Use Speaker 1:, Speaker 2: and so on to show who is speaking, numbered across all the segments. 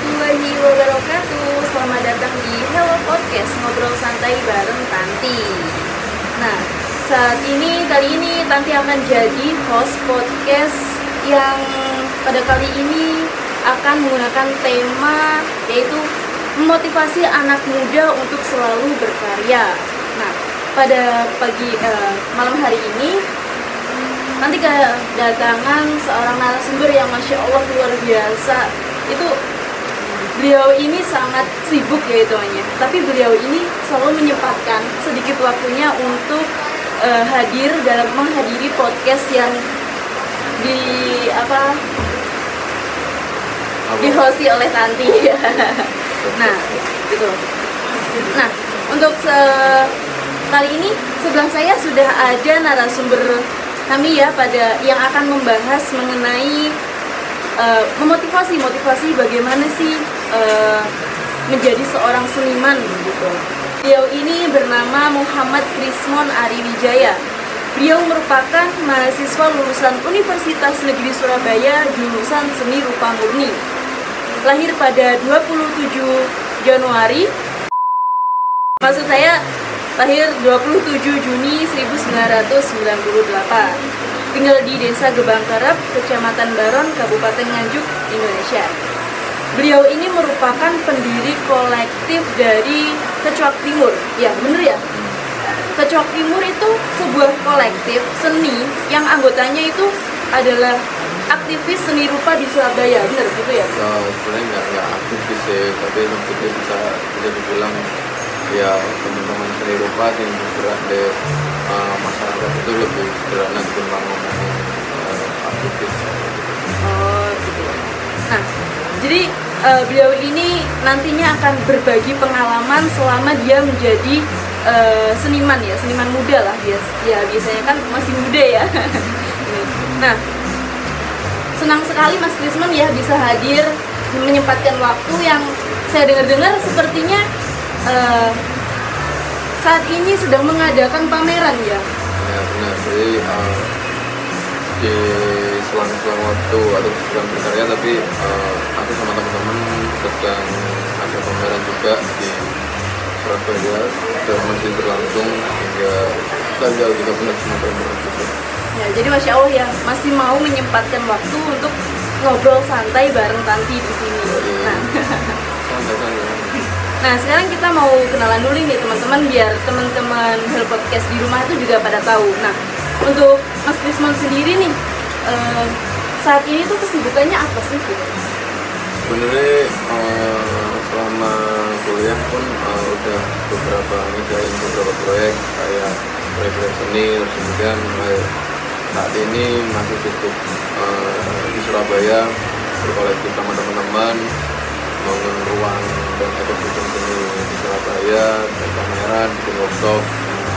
Speaker 1: warahmatullahi wabarakatuh. Selamat datang di Hello Podcast, ngobrol santai bareng Tanti. Nah, kali ini Tanti akan jadi host podcast yang pada kali ini akan menggunakan tema yaitu memotivasi anak muda untuk selalu berkarya. Nah, pada malam hari ini nanti kedatangan seorang narasumber yang Masya Allah luar biasa. Beliau ini sangat sibuk ya hitungannya, tapi beliau ini selalu menyempatkan sedikit waktunya untuk menghadiri podcast yang dihosti oleh Tanti. Nah, gitu. Nah, untuk kali ini sebelah saya sudah ada narasumber kami ya yang akan membahas mengenai motivasi bagaimana sih menjadi seorang seniman gitu. Beliau ini bernama Muhammad Krismon Ariwijaya. Beliau merupakan mahasiswa lulusan Universitas Negeri Surabaya jurusan Seni Rupa Murni. Lahir pada 27 Januari. Maksud saya lahir 27 Juni 1998. Tinggal di Desa Gebangkarep, Kecamatan Baron, Kabupaten Nganjuk, Indonesia. Beliau ini merupakan pendiri kolektif dari Kecoak Timur. Ya, bener ya? Kecoak Timur itu sebuah kolektif seni yang anggotanya itu adalah aktivis seni rupa di Surabaya, bener gitu ya?
Speaker 2: Sebenarnya nggak aktivis sih, tapi maksudnya bisa dibilang ya teman-teman seni rupa yang bergerak di masyarakat itu lebih sederhana ketimbang ngomongin aktivis.
Speaker 1: Oh gitu. Nah, jadi beliau ini nantinya akan berbagi pengalaman selama dia menjadi seniman muda lah biasanya kan masih muda ya. Nah, senang sekali Mas Krismon ya bisa hadir menyempatkan waktu yang saya dengar sepertinya saat ini sedang mengadakan pameran ya?
Speaker 2: Ya benar, jadi di selang-selang waktu atau sedang berkarya, tapi aku sama teman-teman sedang ada pameran juga di Surabaya dan masih berlangsung hingga tanggal 13 November.
Speaker 1: Ya, jadi Masya Allah ya, masih mau menyempatkan waktu untuk ngobrol santai bareng Tanti di sini.
Speaker 2: Nah.
Speaker 1: Nah, sekarang kita mau kenalan dulu nih teman-teman, biar teman-teman Hello Podcast di rumah itu juga pada tahu. Nah, untuk Mas Krismon sendiri nih, saat ini tuh kesibukannya apa sih?
Speaker 2: Sebenarnya selama kuliah pun udah ngerjain beberapa proyek kayak proyek seni, terus kemudian saat ini masih sibuk di Surabaya berkolektif sama teman-teman, bangun ruang dan ekosistem seni di Surabaya, dan pameran, bikin workshop,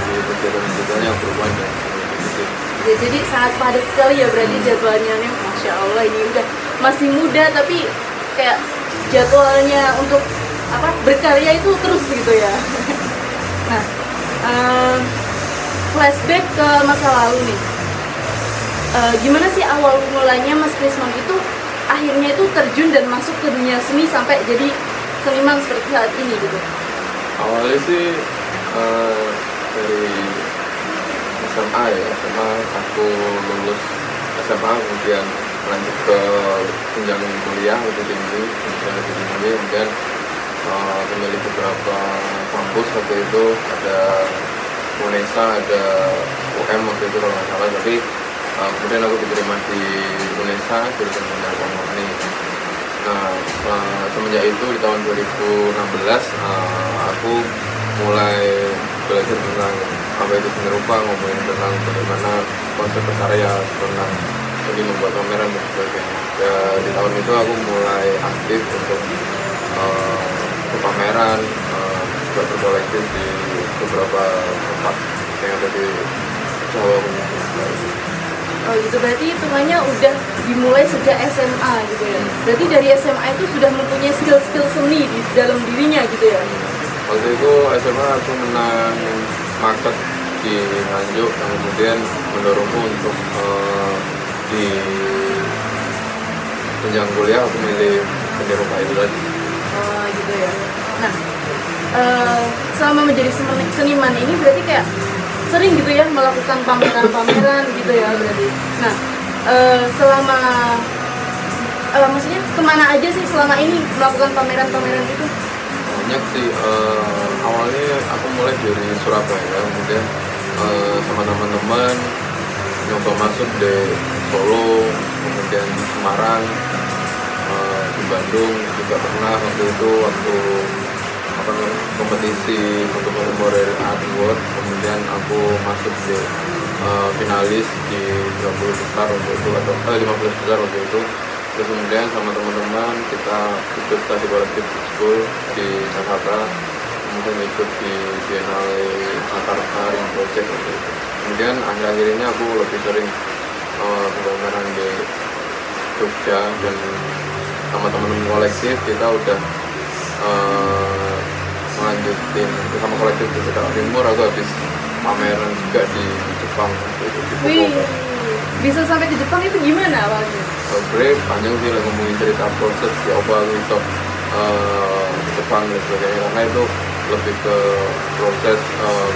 Speaker 2: di kegiatan-kegiatan yang berhubungan dengan seni.
Speaker 1: Ya, jadi sangat padat sekali ya berarti jadwalnya nih. Masya Allah, ini udah masih muda tapi kayak jadwalnya untuk berkarya itu terus gitu ya. Nah, flashback ke masa lalu nih. Gimana sih awal mulanya Mas Krismon itu akhirnya itu terjun dan masuk ke dunia seni sampai jadi seniman seperti saat ini gitu?
Speaker 2: Awalnya sih dari SMA aku lulus SMA, kemudian lanjut ke jenjang kuliah lebih tinggi, kemudian memilih beberapa kampus. Waktu itu ada UNESA, ada UM waktu itu kalau nggak salah, tapi kemudian aku diterima di UNESA jurusan seni rupa murni. Nah, semenjak itu di tahun 2016 aku mulai belajar tentang apa itu seni rupa, ngomongin tentang bagaimana konsep berkarya, tentang seni membuat pameran dan sebagainya. Di tahun itu aku mulai aktif untuk pameran, juga berkolektif di beberapa tempat yang ada di Jawa.
Speaker 1: Oh gitu, berarti hitungannya udah dimulai sejak SMA gitu ya? Berarti dari SMA itu sudah mempunyai skill-skill seni di dalam dirinya gitu ya?
Speaker 2: Waktu itu SMA aku menang market di Nganjuk, yang kemudian mendorongku untuk di jenjang kuliah aku milih seni rupa itu tadi.
Speaker 1: gitu ya. Nah, selama menjadi seniman ini berarti kayak sering gitu ya melakukan pameran-pameran gitu ya berarti. Nah, selama maksudnya kemana aja sih selama ini melakukan pameran-pameran itu?
Speaker 2: Banyak sih, awalnya aku mulai dari Surabaya, kemudian sama teman-teman nyoba masuk di Solo, kemudian Semarang, di Bandung juga pernah waktu kompetisi untuk Contemporary Art Award, kemudian aku masuk di finalis di 30 besar waktu itu atau 15 besar waktu itu. Terus kemudian sama teman-teman kita ikut study kolektif school di Jakarta, kemudian ikut di Biennale Jakarta Ring Project waktu itu. Kemudian akhir-akhir ini aku lebih sering pameran di Jogja, dan sama teman-teman kolektif kita udah melanjutin sama kolektif di Jakarta Timur. Aku habis pameran juga di Jepang waktu itu, di Fukuoka.
Speaker 1: Bisa sampai ke Jepang itu gimana awalnya?
Speaker 2: Sebenarnya panjang sih lah ngomongin cerita proses di awal itu ke Jepang dan sebagainya, karena itu lebih ke proses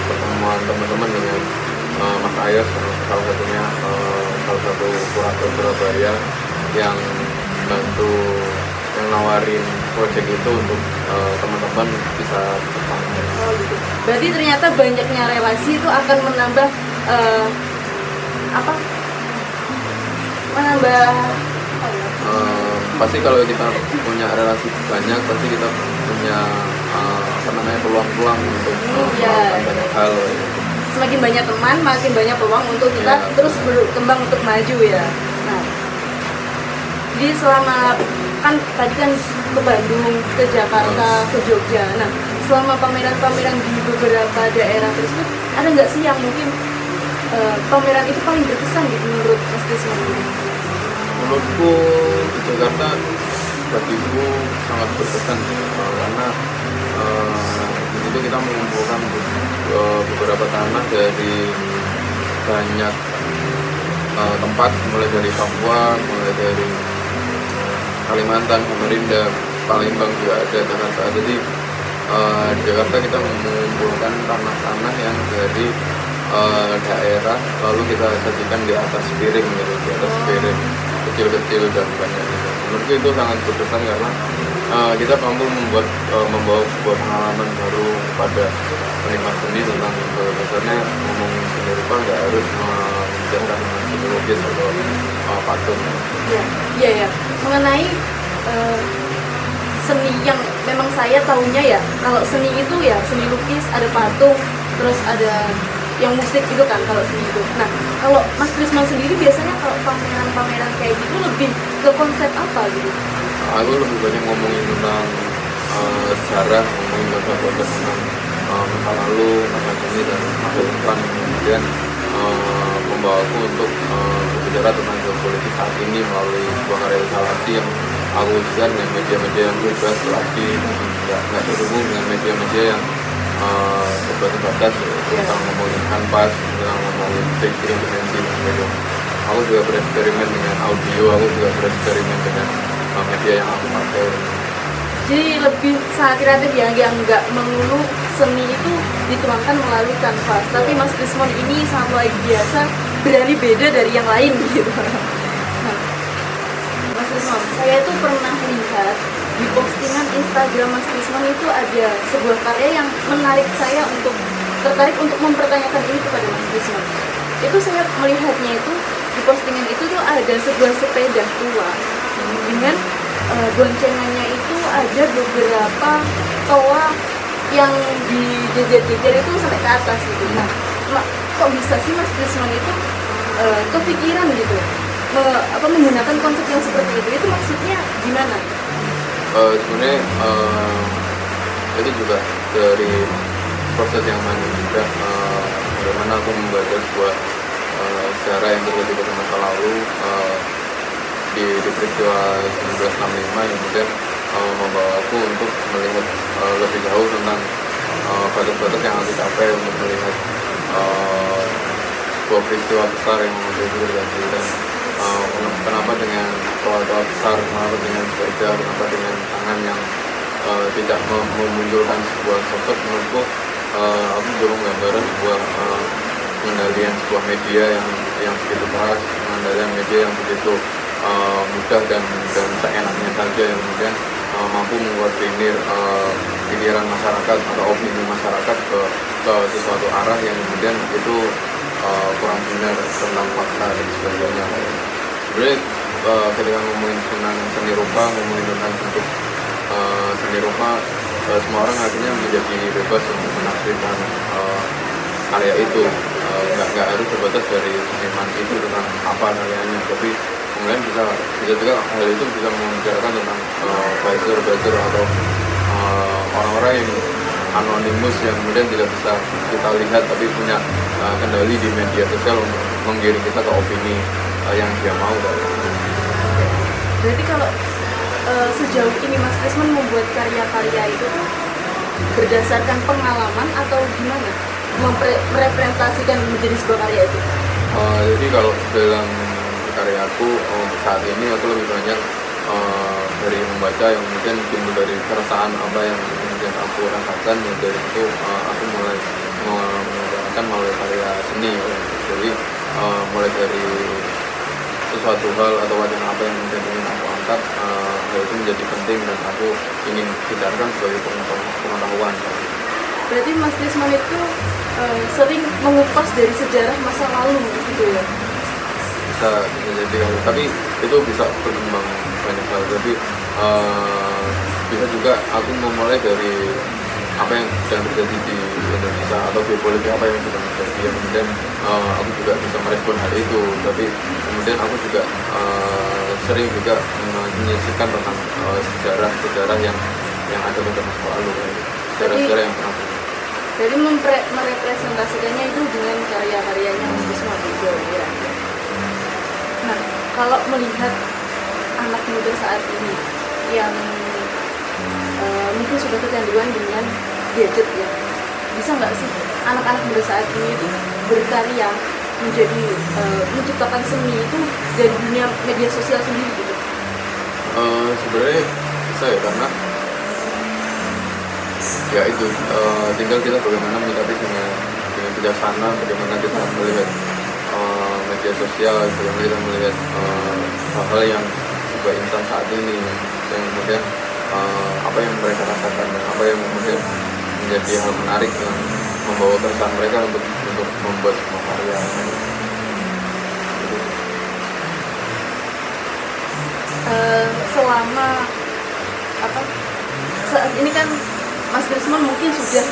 Speaker 2: pertemuan teman-teman dengan Mas Ayas, salah satunya salah satu kurator Surabaya yang bantu yang nawarin proyek itu untuk teman-teman bisa ke Jepang.
Speaker 1: Oh gitu. Berarti ternyata banyaknya relasi itu akan menambah
Speaker 2: pasti kalau kita punya relasi banyak, pasti kita punya peluang-peluang untuk melakukan banyak hal.
Speaker 1: Semakin banyak teman, makin banyak peluang untuk kita terus berkembang untuk maju ya. Nah, jadi selama kan tadi kan ke Bandung, ke Jakarta, ke Jogja. Nah, selama pameran-pameran di beberapa daerah tersebut, ada nggak sih yang mungkin pameran itu paling berkesan gitu menurut Mas Krisma?
Speaker 2: Menurutku di Jakarta bagiku sangat berkesan karena di situ kita mengumpulkan beberapa tanah dari banyak tempat, mulai dari Papua, mulai dari Kalimantan, Samarinda, Palembang juga ada, Jakarta. Jadi di Jakarta kita mengumpulkan tanah-tanah yang dari daerah, lalu kita sajikan di atas piring gitu, di atas piring kecil-kecil dan banyak gitu. Menurutku itu sangat berkesan karena kita mampu membawa sebuah pengalaman baru kepada penikmat seni tentang bahwasannya ngomongin seni rupa nggak harus menjadikan seni lukis atau patung.
Speaker 1: Iya. Mengenai seni yang memang saya tahunya ya, kalau seni itu ya seni lukis, ada patung, terus ada yang musik gitu kan kalau seni itu. Nah, kalau Mas Krisma sendiri biasanya kalau pameran-pameran kayak gitu lebih ke konsep apa gitu?
Speaker 2: Aku lebih banyak ngomongin tentang sejarah, ngomongin konsep tentang masa lalu, masa kini dan masa depan. Kemudian membawaku untuk berbicara tentang geopolitik saat ini melalui sebuah karya instalasi yang aku wujudkan dengan media-media yang bebas lagi, nggak terhubung dengan media-media yang terbatas tentang ngomongin kanvas, tentang ngomongin tekstil, dimensi dan sebagainya. Aku juga bereksperimen dengan audio, aku juga bereksperimen dengan media yang aku pakai.
Speaker 1: Jadi lebih sangat kreatif ya, yang nggak melulu seni itu dituangkan melalui kanvas. Tapi Mas Krismon ini sangat luar biasa, berani beda dari yang lain gitu. Nah, Mas Krismon, saya itu pernah lihat di postingan Instagram Mas Krismon itu ada sebuah karya yang menarik saya untuk tertarik untuk mempertanyakan ini kepada Mas Krismon. Itu saya melihatnya itu di postingan itu tuh ada sebuah sepeda tua dengan goncengannya itu ada beberapa toa yang dijejer-jejer itu sampai ke atas gitu. Nah, kok bisa sih Mas Krismon itu kepikiran gitu menggunakan konsep yang seperti itu? Itu maksudnya gimana?
Speaker 2: Sebenarnya itu juga dari proses yang mana juga bagaimana aku membaca sebuah sejarah yang terjadi pada masa lalu di peristiwa 1965 yang kemudian membawa aku untuk melihat lebih jauh tentang batas-batas yang harus dicapai untuk melihat sebuah peristiwa besar yang terjadi dan kenapa dengan toa-toa besar, kenapa dengan sepeda, kenapa dengan tangan yang tidak memunculkan sebuah sosok, menurutku aku belum gambaran sebuah pengendalian sebuah media yang begitu keras, pengendalian media yang begitu mudah dan seenaknya saja, yang kemudian mampu mengkoordinir pikiran masyarakat atau opini masyarakat ke sesuatu arah yang kemudian itu kurang benar tentang fakta dan sebagainya. Sebenarnya ketika ngomongin tentang seni rupa, ngomongin tentang bentuk seni rupa, semua orang akhirnya menjadi bebas untuk menafsirkan karya itu. Nggak harus terbatas dari seniman itu tentang apa karyanya, tapi kemudian bisa juga hal itu bisa membicarakan tentang buzzer atau orang-orang yang anonimus yang kemudian tidak bisa kita lihat tapi punya kendali di media sosial untuk menggiring kita ke opini yang dia mau.
Speaker 1: Berarti kalau sejauh ini Mas Krisman membuat karya-karya itu berdasarkan pengalaman atau gimana merepresentasikan menjadi sebuah karya itu?
Speaker 2: Jadi kalau dalam karyaku untuk saat ini aku lebih banyak dari membaca yang kemudian timbul dari keresahan apa yang kemudian aku rasakan, dan dari itu aku mulai mengutarakan melalui karya seni. Jadi mulai dari sesuatu hal atau wacana apa yang kemudian ingin aku angkat, hal itu menjadi penting dan aku ingin bicarakan sebagai pengetahuan.
Speaker 1: Berarti Mas Krisman itu sering mengupas dari sejarah masa lalu gitu ya?
Speaker 2: Bisa jadi, tapi itu bisa berkembang banyak hal. Tapi bisa juga aku memulai dari apa yang sedang terjadi di Indonesia atau geopolitik apa yang sedang terjadi, kemudian aku juga bisa merespon hal itu. Tapi kemudian aku juga sering juga menyisipkan tentang sejarah yang ada pada masa lalu, sejarah yang pernah terjadi.
Speaker 1: Jadi merepresentasikannya itu dengan karya-karyanya Mas Krisman juga ya. Nah, kalau melihat anak muda saat ini yang mungkin sudah kecanduan dengan gadget ya, bisa nggak sih anak-anak muda saat ini itu berkarya menjadi menciptakan seni itu dari dunia media sosial sendiri gitu?
Speaker 2: Sebenarnya bisa ya, karena ya itu tinggal kita bagaimana menyikapi dengan bijaksana, bagaimana kita melihat media sosial, bagaimana kita melihat hal-hal yang sebuah insan saat ini, yang kemudian apa yang mereka rasakan dan apa yang kemudian menjadi hal menarik yang membawa keresahan mereka untuk membuat sebuah karya.
Speaker 1: Selama saat ini kan Mas Krisman mungkin sudah,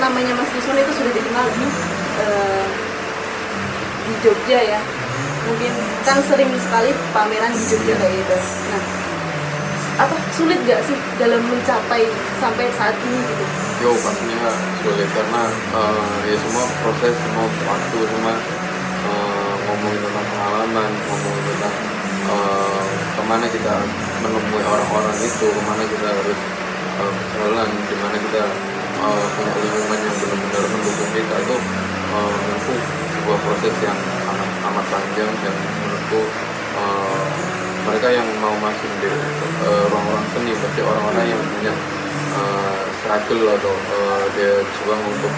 Speaker 1: namanya Mas Krisman itu sudah dikenal di Jogja ya, mungkin kan sering sekali pameran di Jogja kayak gitu. Nah, sulit gak sih dalam mencapai sampai saat ini gitu?
Speaker 2: Yo, pastinya sulit karena ya semua proses, semua waktu, semua ngomongin tentang pengalaman, ngomongin tentang kemana kita menemui orang-orang itu, kemana kita harus berjalan, dimana kita punya lingkungan yang benar-benar mendukung kita, itu menurutku sebuah proses yang amat panjang, dan menurutku mereka yang mau masuk di ruang-ruang seni pasti orang-orang yang punya struggle atau dia juang untuk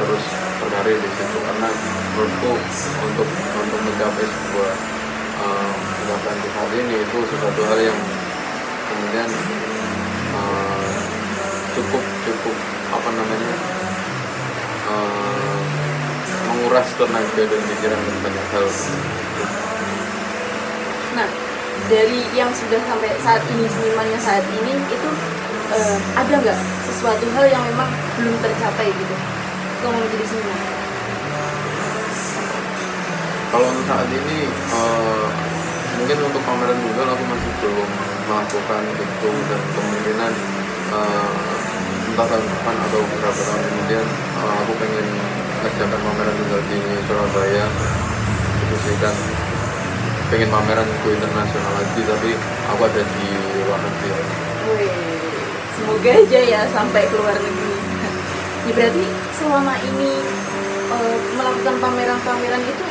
Speaker 2: terus berkarir di situ, karena menurutku untuk mencapai sebuah pencapaian saat ini itu sesuatu hal yang kemudian cukup menguras tenaga dan pikiran dan banyak hal.
Speaker 1: Nah, dari yang sudah sampai saat ini, senimannya saat ini itu ada nggak sesuatu hal yang memang belum tercapai gitu selama menjadi seniman?
Speaker 2: Kalau untuk saat ini mungkin untuk pameran Google aku masih belum melakukan itu, dan kemungkinan entah tahun depan atau beberapa tahun kemudian aku pengen kerjakan pameran Google di Surabaya itu sih, dan pengen pameran ke internasional lagi, tapi aku ada di luar negeri.
Speaker 1: Wih, semoga aja ya sampai ke luar negeri. Ya berarti selama ini melakukan pameran-pameran itu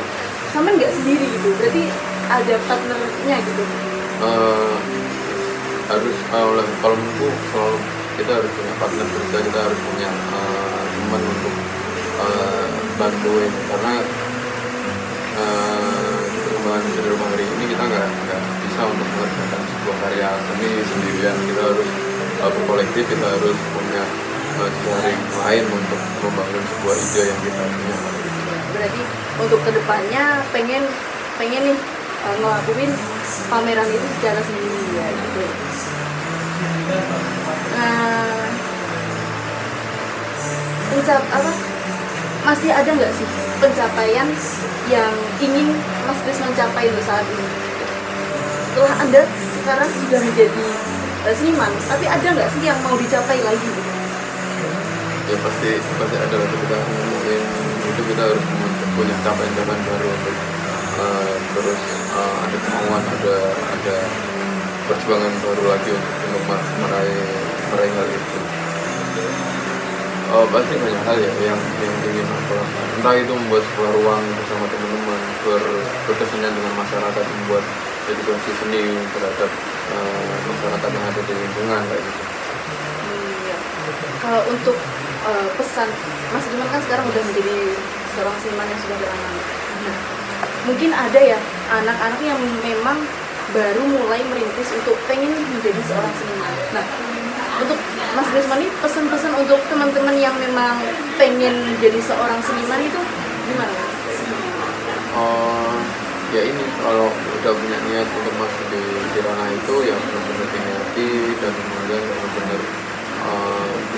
Speaker 1: sama nggak sendiri gitu? Berarti ada partnernya gitu?
Speaker 2: Harus kalau menurutku selalu kita harus punya partner kerja, kita harus punya teman untuk bantuin, karena perkembangan seni rupa hari ini kita nggak bisa untuk mengerjakan sebuah karya seni sendirian. Kita harus berkolektif, kita harus punya jaring lain untuk membangun sebuah ide yang kita punya.
Speaker 1: Berarti untuk kedepannya pengen nih ngelakuin pameran itu secara sendiri ya gitu. Masih ada nggak sih pencapaian yang ingin Mas Kris mencapai untuk saat ini? Setelah Anda sekarang sudah menjadi seniman, tapi ada nggak sih yang mau dicapai lagi?
Speaker 2: Ya pasti ada. Ketika ngomongin itu kita harus punya capaian baru untuk terus ada kemauan, ada perjuangan baru lagi untuk meraih hal itu. Pasti banyak hal ya yang ingin aku lakukan. Entah itu membuat sebuah ruang bersama teman-teman, berkesenian dengan masyarakat, membuat edukasi seni terhadap masyarakat yang ada di lingkungan kayak gitu.
Speaker 1: Ya. Kalau untuk pesan, Mas Diman kan sekarang udah menjadi seorang seniman yang sudah beranak. Nah, mungkin ada ya anak-anak yang memang baru mulai merintis untuk pengen menjadi seorang seniman. Nah, untuk Mas Grisman ini pesan-pesan untuk teman-teman yang memang pengen jadi seorang seniman itu gimana?
Speaker 2: Ya ini kalau udah punya niat untuk masuk di ranah itu ya benar-benar diniati dan kemudian benar-benar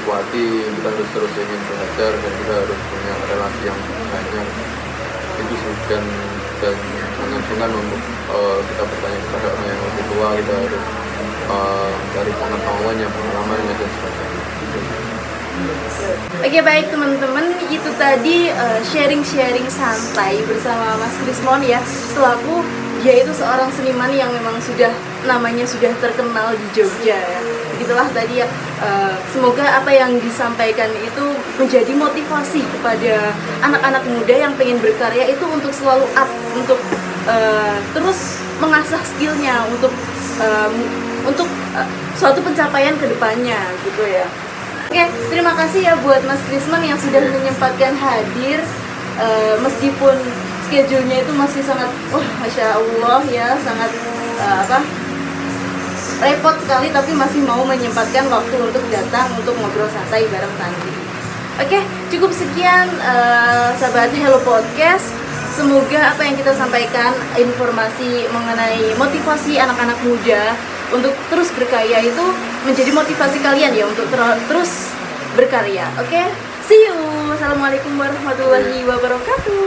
Speaker 2: kuati. Kita harus terus ingin belajar dan kita harus punya relasi yang banyak. Itu sih, dan jangan sungkan untuk kita bertanya kepada orang yang lebih tua. Kita harus cari pengetahuannya, pengalamannya dan sebagainya.
Speaker 1: Oke, baik teman-teman, itu tadi sharing-sharing santai bersama Mas Krismon ya, selaku dia itu seorang seniman yang memang namanya sudah terkenal di Jogja ya. Begitulah tadi ya, semoga apa yang disampaikan itu menjadi motivasi kepada anak-anak muda yang pengen berkarya itu untuk selalu up, untuk terus mengasah skillnya untuk suatu pencapaian ke depannya gitu ya. Oke, terima kasih ya buat Mas Krisman yang sudah menyempatkan hadir, meskipun schedule-nya itu masih sangat, Masya Allah ya, sangat repot sekali, tapi masih mau menyempatkan waktu untuk datang untuk ngobrol santai bareng Tanti. Oke, cukup sekian sahabat Hello Podcast. Semoga apa yang kita sampaikan, informasi mengenai motivasi anak-anak muda untuk terus berkarya itu menjadi motivasi kalian ya untuk terus berkarya. Oke, see you. Assalamualaikum warahmatullahi wabarakatuh.